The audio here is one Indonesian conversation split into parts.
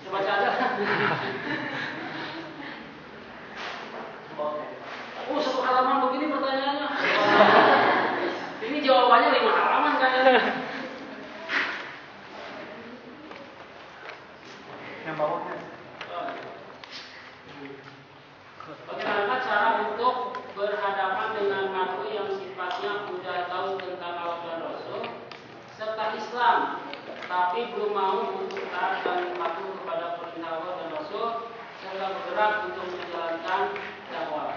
Saya baca aja. Oh, 1 halaman begini pertanyaannya. Ini jawabannya 5 halaman kayaknya. Yang bawahnya. Bagaimana cara untuk berhadapan dengan makhluk yang sifatnya sudah tahu tentang Allah dan Rasul serta Islam, tapi belum mau untuk taat dan patuh kepada perintah Allah dan Rasul serta bergerak untuk menjalankan dakwah?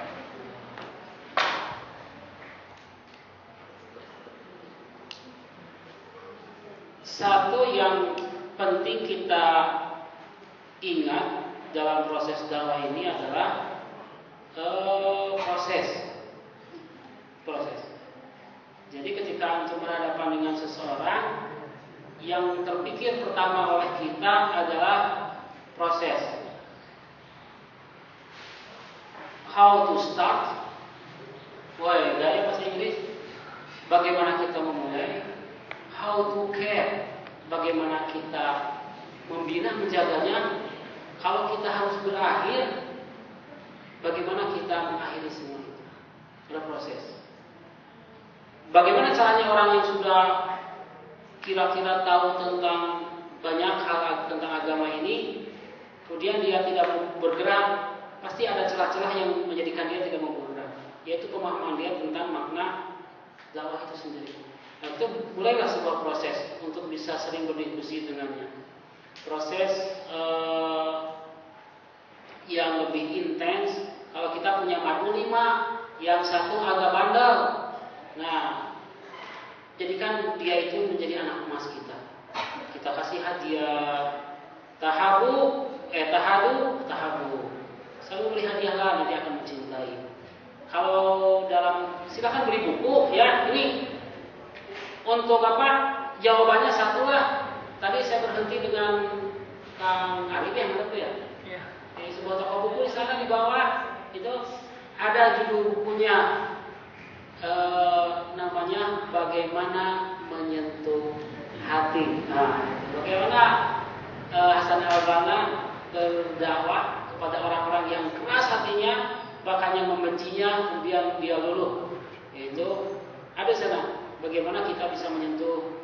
Satu yang penting kita ingat dalam proses dakwah ini adalah proses. Jadi ketika antum berhadapan dengan seseorang, yang terpikir pertama oleh kita adalah proses. How to start? Woi, gaya bahasa Inggris. Bagaimana kita memulai? How to care? Bagaimana kita membina, menjaganya? Kalau kita harus berakhir, bagaimana kita mengakhiri semua itu? Ada proses. Bagaimana caranya orang yang sudah kira-kira tahu tentang banyak hal tentang agama ini, kemudian dia tidak mau bergerak, pasti ada celah-celah yang menjadikan dia tidak mau bergerak, yaitu pemahaman dia tentang makna dakwah itu sendiri. Nah, itu mulailah sebuah proses untuk bisa sering berdiskusi dengannya. Proses yang lebih intens. Kalau kita punya makmum 5, yang satu agak bandel, nah jadikan dia itu menjadi anak emas kita. Kita kasih hadiah, tahadu. Selalu beri hadiahlah, nanti akan mencintai. Kalau silakan beri buku, ya ini untuk apa? Jawabannya satu lah. Tadi saya berhenti dengan Kang Arif yang mana tuh ya? Iya. Di sebuah toko buku di sana di bawah itu ada judul bukunya, namanya Bagaimana Menyentuh Hati. Nah, bagaimana Hasan al-Banna berdakwah kepada orang-orang yang keras hatinya, bahkan yang membencinya, kemudian dia luluh. Itu ada sana. Bagaimana kita bisa menyentuh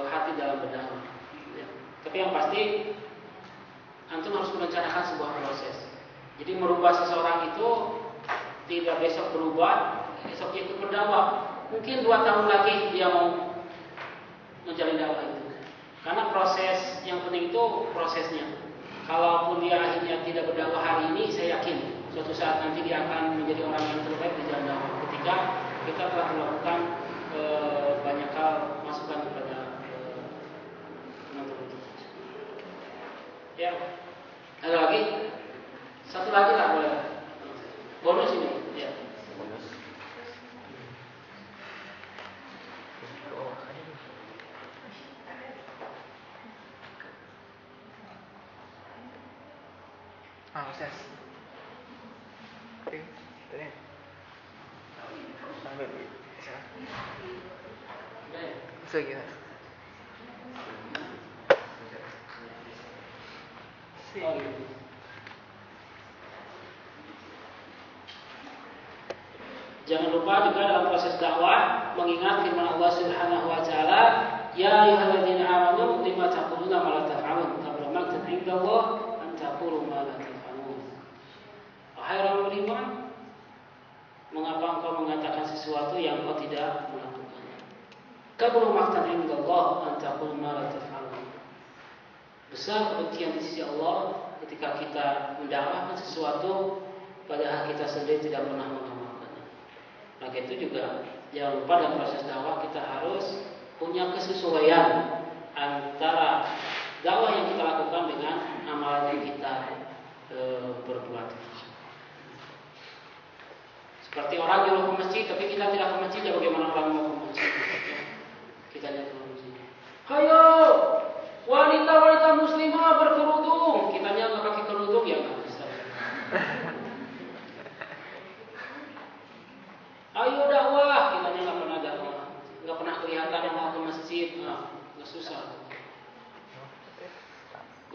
hati dalam berdakwah. Ya. Tapi yang pasti antum harus merencanakan sebuah proses. Jadi merubah seseorang itu tidak besok berubah, besok dia ikut berdakwah. Mungkin 2 tahun lagi dia mau menjalin dakwah itu. Karena proses yang penting itu prosesnya. Kalaupun dia akhirnya tidak berdakwah hari ini, saya yakin suatu saat nanti dia akan menjadi orang yang terbaik di jalan dakwah. Ketika kita telah melakukan banyak hal masukan kepada penonton itu. Ya, ada lagi? Satu lagi lah boleh. Bonus ini, ya. Proses. Oke, tadi. Sambil Sige. Jangan lupa juga dalam proses dakwah mengingat firman Allah Subhanahu wa taala, "Ya ayyuhalladzina amanu lima taquluna ma la taf'alun, kabura maqtan 'indallah an taqulu ma la taf'alun." Wahai orang beriman, mengapa engkau mengatakan sesuatu yang engkau tidak melakukan? Kabura maqtan 'indallah an taqulu ma la taf'alun. Besar kebencian di sisi Allah ketika kita mendakwahkan sesuatu padahal kita sendiri tidak pernah mengamalkannya. Maka itu juga jangan lupa dalam proses dakwah kita harus punya kesesuaian antara dakwah yang kita lakukan dengan amalan yang kita berbuat. Seperti orang nyuruh ke masjid, tapi kita tidak ke masjid, ya bagaimana orang mau ke masjid? Kita nyuruh ke masjid. Hayo, wanita-wanita muslimah berkerudung. Kita nggak pakai kerudung, ya nggak bisa. Ayo dakwah, kita nggak pernah dakwah, nggak pernah kelihatan yang mau ke masjid, nggak susah.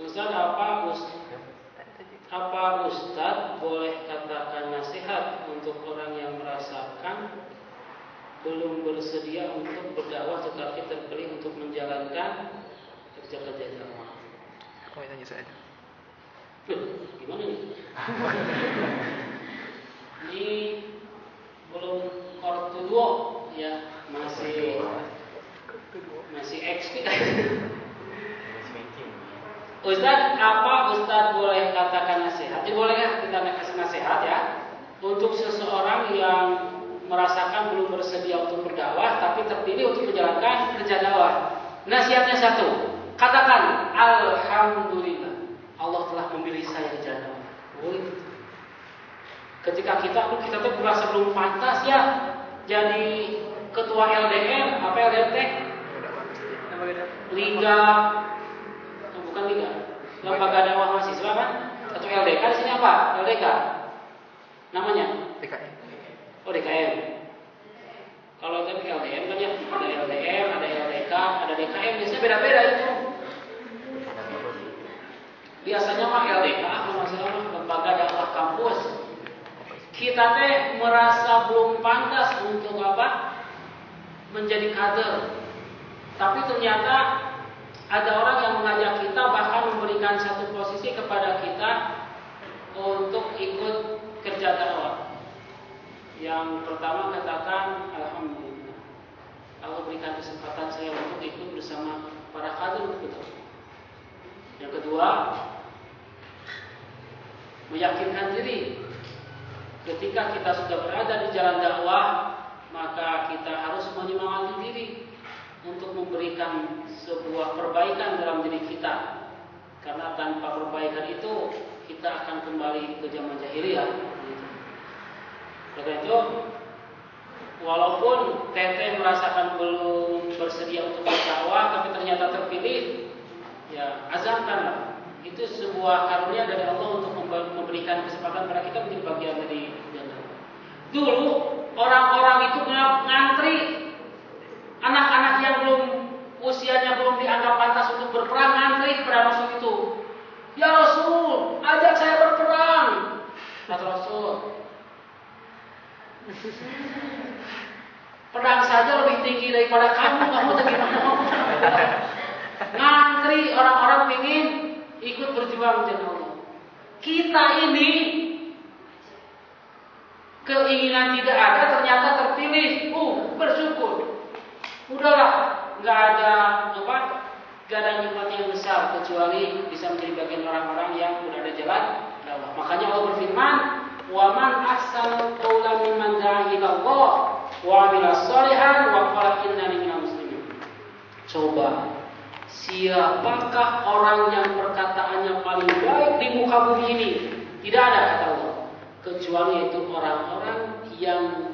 Ustaz, apa Ustaz boleh katakan nasihat untuk orang yang merasakan belum bersedia untuk berdakwah tetapi terpilih untuk menjalankan kerja-kerja dakwah? Kau tanya saya. Gimana nih? Ini belum kortuduo ya, masih ekspit. Ustaz, apa Ustaz boleh katakan nasihat? Jadi boleh ya kita kasih nasihat ya untuk seseorang yang merasakan belum bersedia untuk berdakwah tapi terpilih untuk menjalankan kerja dakwah. Nasihatnya satu, katakan alhamdulillah, Allah telah memilih saya di jalan dakwah. Ketika kita tuh merasa belum pantas ya jadi ketua LDM, apa LDM teh? Liga, bukan liga, lembaga dakwah mahasiswa kan? Atau LDK di sini apa? LDK namanya? DKM. Oh DKM. Kalau tapi LDM kan ya ada LDM, ada LDK, ada DKM, biasanya beda-beda itu. Biasanya mah LDK, masalah lembaga dakwah kampus. Kita teh merasa belum pantas untuk apa? Menjadi kader. Tapi ternyata ada orang yang mengajak kita, bahkan memberikan satu posisi kepada kita untuk ikut kerja dakwah. Yang pertama katakan alhamdulillah, Allah berikan kesempatan saya untuk ikut bersama para kader betul. Yang kedua, meyakinkan diri ketika kita sudah berada di jalan dakwah, maka kita harus menyemangati diri untuk memberikan sebuah perbaikan dalam diri kita. Karena tanpa perbaikan itu kita akan kembali ke zaman jahiliyah. Oleh itu, walaupun teteh merasakan belum bersedia untuk berdakwah, tapi ternyata terpilih, ya azamkanlah. Itu sebuah karunia dari Allah untuk memberikan kesempatan pada kita menjadi bagian dari dakwah. Dulu orang-orang itu ngantri, anak-anak yang usianya belum dianggap pantas untuk berperang ngantri kepada Rasul itu. Ya Rasul, ajak saya berperang. Kata Rasul, pedang saja lebih tinggi daripada kamu bagaimana? Ngantri orang-orang ingin ikut berjuang jalan Allah. Kita ini keinginan tidak ada, ternyata terpilih. Bersyukur. Udahlah, nggak ada nikmat yang besar kecuali bisa menjadi bagian orang-orang yang berada jalan dakwah. Makanya Allah berfirman, "Wa man ahsanu qawlan mimman da'a ila Allah wa 'amila shalihan wa qala innani minal muslimin." Coba, siapakah orang yang perkataannya paling baik di muka bumi ini? Tidak ada, kata Allah, kecuali itu orang-orang yang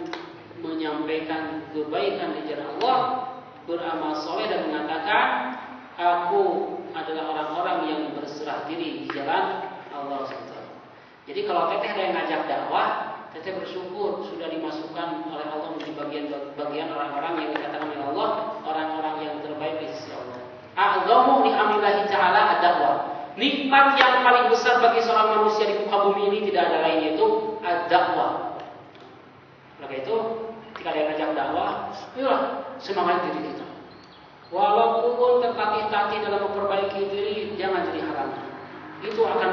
menyampaikan kebaikan di jalan Allah, beramal soleh dan mengatakan, aku adalah orang-orang yang berserah diri di jalan Allah SWT. Jadi kalau teteh ada yang ngajak dakwah, teteh bersyukur sudah dimasukkan oleh Allah menjadi bagian orang-orang yang dikatakan oleh Allah, orang-orang yang terbaik di sisi Allah. A'zamu ni'amillahi ta'ala ad-dakwah. Nikmat yang paling besar bagi seorang manusia di muka bumi ini tidak ada lain, yaitu ad-dakwah. Maka itu ketika dia ngajak dakwah, ayolah semangat diri kita. Walaupun tertatih-tatih dalam memperbaiki diri, jangan jadi halangan. Itu akan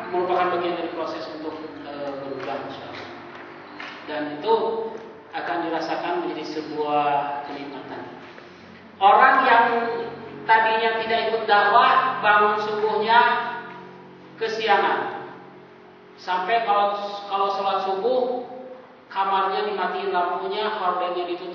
merupakan bagian dari proses untuk berubah, insyaallah. Dan itu akan dirasakan menjadi sebuah kenikmatan. Orang yang tadinya tidak ikut dakwah, bangun subuhnya kesiangan. Sampai kalau sholat subuh, kamarnya dimatiin lampunya, hordennya ditutup.